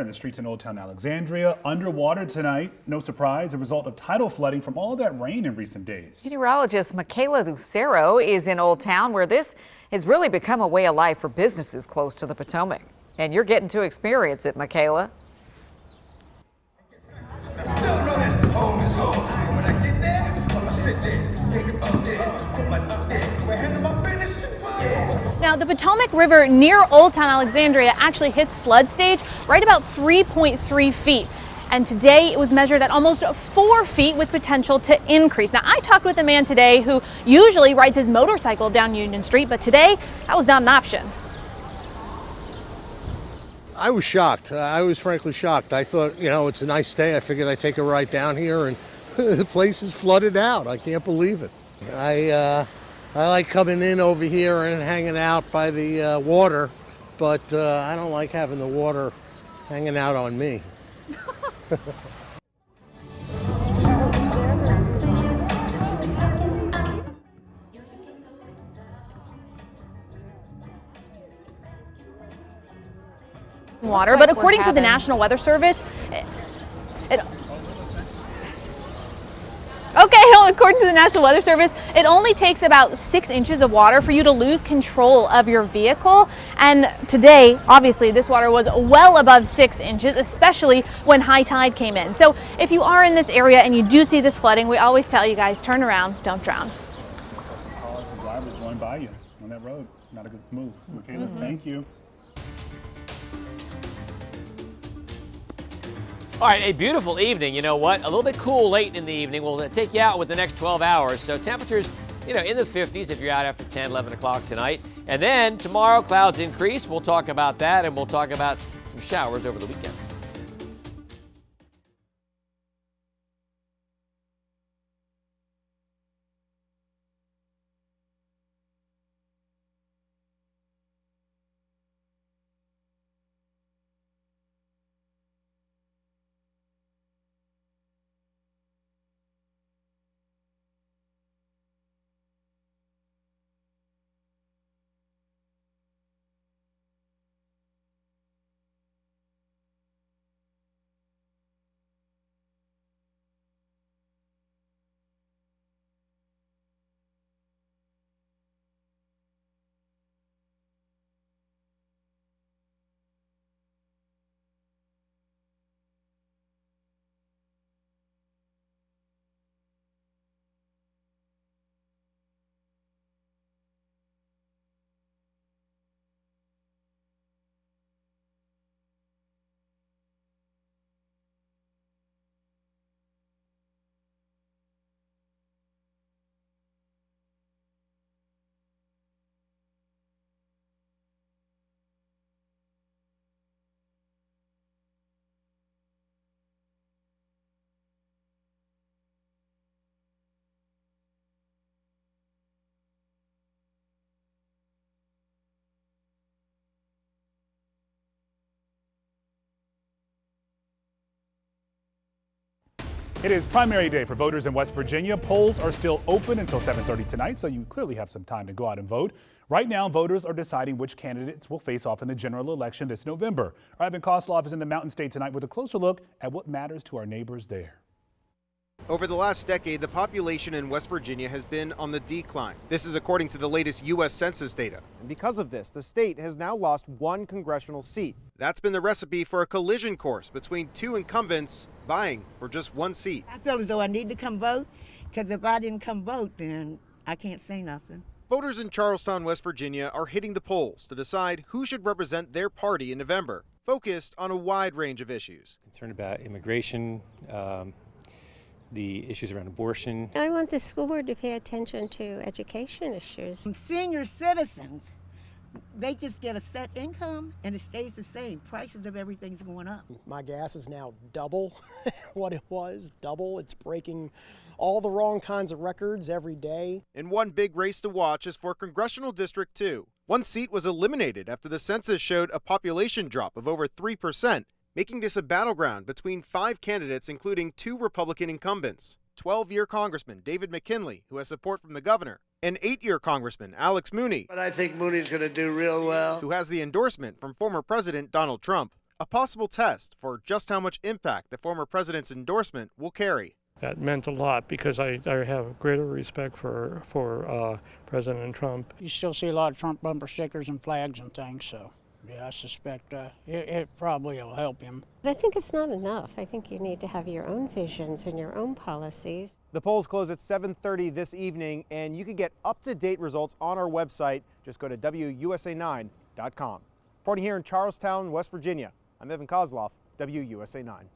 In the streets in Old Town Alexandria, underwater tonight. No surprise, a result of tidal flooding from all that rain in recent days. Meteorologist Michaela Lucero is in Old Town, where this has really become a way of life for businesses close to the Potomac. And you're getting to experience it, Michaela. Now, the Potomac River near Old Town Alexandria actually hits flood stage right about 3.3 feet. And today it was measured at almost 4 feet with potential to increase. Now, I talked with a man today who usually rides his motorcycle down Union Street, but today that was not an option. I was shocked. I was frankly shocked. I thought, it's a nice day. I figured I'd take a ride down here, and the place is flooded out. I can't believe it. I like coming in over here and hanging out by the water, but I don't like having the water hanging out on me. Water, but according to the National Weather Service, according to the National Weather Service, it only takes about 6 inches of water for you to lose control of your vehicle. And today, obviously, this water was well above 6 inches, especially when high tide came in. So if you are in this area and you do see this flooding, we always tell you guys, turn around, don't drown. Cars and drivers going by you on that road. Not a good move. Michaela, thank you. All right, a beautiful evening. You know what? A little bit cool late in the evening. We'll take you out with the next 12 hours. So temperatures, in the 50s if you're out after 10, 11 o'clock tonight. And then tomorrow, clouds increase. We'll talk about that, and we'll talk about some showers over the weekend. It is primary day for voters in West Virginia. Polls are still open until 7:30 tonight, so you clearly have some time to go out and vote. Right now, voters are deciding which candidates will face off in the general election this November. Our Evan Kosloff is in the Mountain State tonight with a closer look at what matters to our neighbors there. Over the last decade, the population in West Virginia has been on the decline. This is according to the latest U.S. Census data. And because of this, the state has now lost one congressional seat. That's been the recipe for a collision course between two incumbents vying for just one seat. I feel as though I need to come vote, because if I didn't come vote, then I can't say nothing. Voters in Charlestown, West Virginia are hitting the polls to decide who should represent their party in November, focused on a wide range of issues. Concerned about immigration, the issues around abortion. I want the school board to pay attention to education issues. Senior citizens, they just get a set income and it stays the same. Prices of everything's going up. My gas is now double what it was, double. It's breaking all the wrong kinds of records every day. And one big race to watch is for Congressional District 2. One seat was eliminated after the census showed a population drop of over 3%. Making this a battleground between 5 candidates, including 2 Republican incumbents. 12-year Congressman David McKinley, who has support from the governor, and 8-year Congressman Alex Mooney. But I think Mooney's going to do real well. Who has the endorsement from former President Donald Trump. a possible test for just how much impact the former president's endorsement will carry. That meant a lot because I have greater respect for President Trump. You still see a lot of Trump bumper stickers and flags and things, so yeah, I suspect it probably will help him. But I think it's not enough. I think you need to have your own visions and your own policies. The polls close at 7:30 this evening, and you can get up-to-date results on our website. Just go to WUSA9.com. Reporting here in Charlestown, West Virginia, I'm Evan Kozloff, WUSA 9.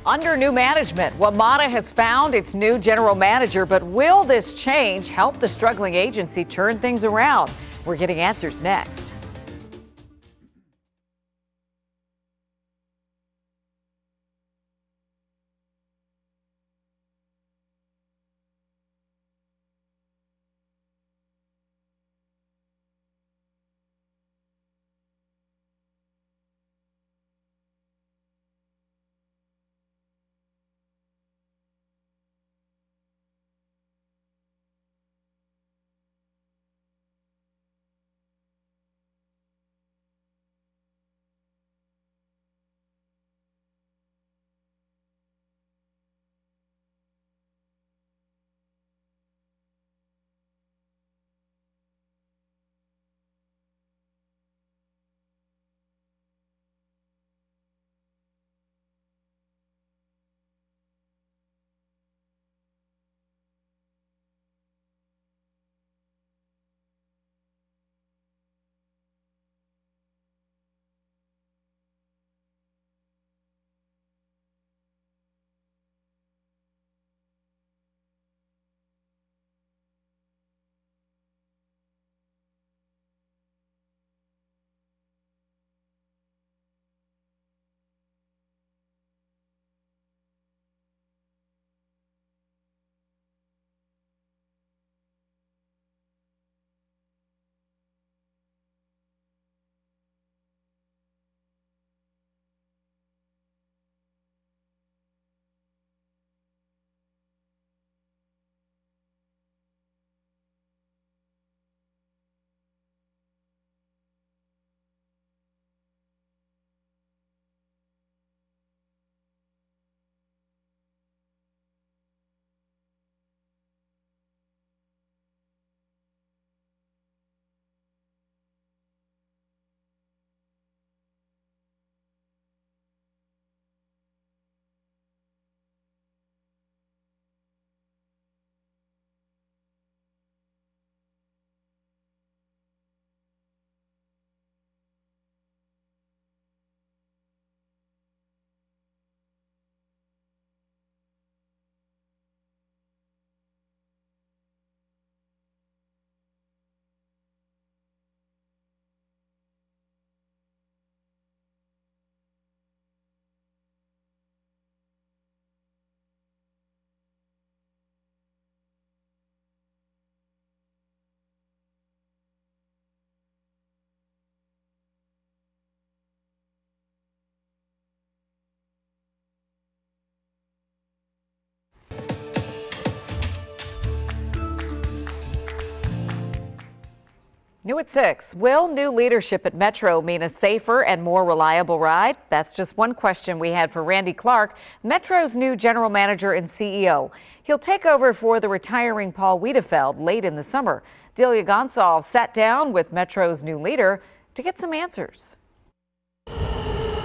Under new management, WMATA has found its new general manager, but will this change help the struggling agency turn things around? We're getting answers next. New at 6, will new leadership at Metro mean a safer and more reliable ride? That's just one question we had for Randy Clark, Metro's new general manager and CEO. He'll take over for the retiring Paul Wiedefeld late in the summer. Delia Gonçalves sat down with Metro's new leader to get some answers.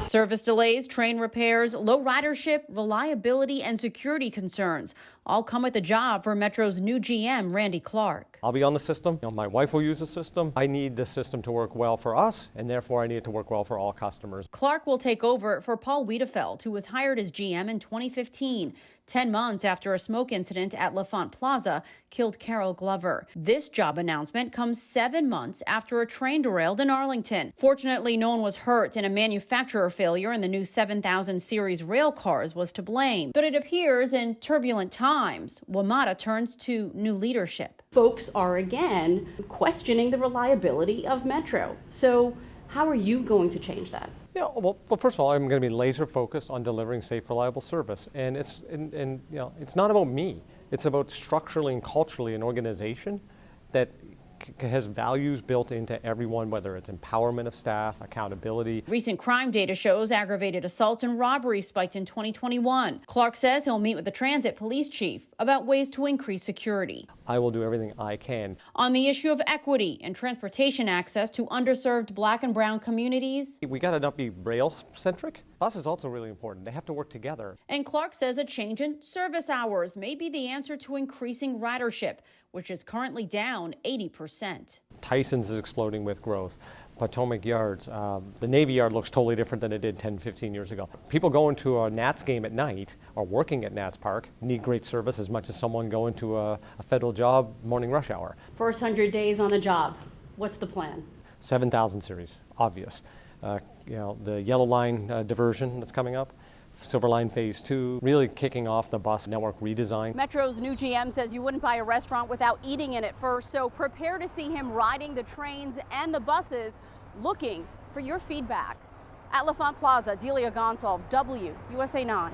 Service delays, train repairs, low ridership, reliability, and security concerns all come with the job for Metro's new GM, Randy Clark. I'll be on the system. My wife will use the system. I need the system to work well for us, and therefore I need it to work well for all customers. Clark will take over for Paul Wiedefeld, who was hired as GM in 2015, 10 months after a smoke incident at LaFont Plaza killed Carol Glover. This job announcement comes 7 months after a train derailed in Arlington. Fortunately, no one was hurt, and a manufacturer failure in the new 7000 series rail cars was to blame. But it appears in turbulent times, WMATA turns to new leadership. Folks are again questioning the reliability of Metro. So how are you going to change that? Yeah, well, first of all, I'm going to be laser focused on delivering safe, reliable service, and it's not about me. It's about structurally and culturally an organization that has values built into everyone, whether it's empowerment of staff, accountability. Recent crime data shows aggravated assault and robbery spiked in 2021. Clark says he'll meet with the transit police chief about ways to increase security. I will do everything I can. On the issue of equity and transportation access to underserved Black and brown communities. We got to not be rail-centric. Bus is also really important. They have to work together. And Clark says a change in service hours may be the answer to increasing ridership, which is currently down 80%. Tyson's is exploding with growth. Potomac Yards, the Navy Yard looks totally different than it did 10, 15 years ago. People going to a Nats game at night or working at Nats Park need great service as much as someone going to a federal job morning rush hour. First 100 days on the job, what's the plan? 7,000 series, obvious. The Yellow Line diversion that's coming up. Silver Line Phase 2, really kicking off the bus network redesign. Metro's new GM says you wouldn't buy a restaurant without eating in it first, so prepare to see him riding the trains and the buses, looking for your feedback. At LaFont Plaza, Delia Gonsalves, WUSA 9.